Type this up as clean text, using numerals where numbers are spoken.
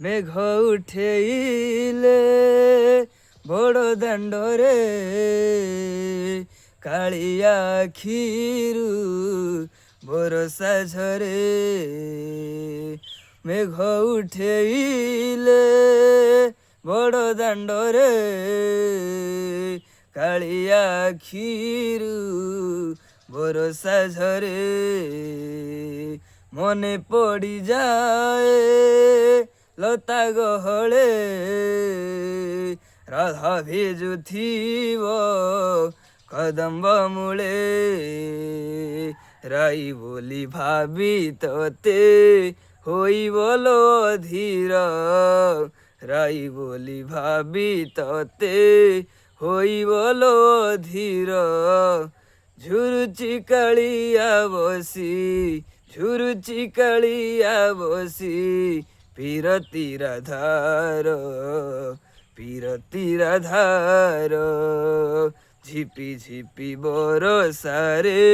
মেঘ উঠেইলে বড় দাণ্ডরে কাଳିয়া আখিরু বরষা ঝরে মেঘ উঠেইলে বড় দাণ্ডরে কাଳିয়া আখিরু বরষা ঝরে মনে পড়ি যায় লতা গহଳେ রাধা ভিজুଥିବ কদম্ব মূଳେ রাই বলি ভাবি তোতে হইব লো ধীর রাই বলি ভাবি তোতে হইব লো ধীর ঝুরুচি কাଳିয়া বসি ঝুরুচি কাଳିয়া বসি পীরতির ধার ঝিপি ঝিপি বরষারে।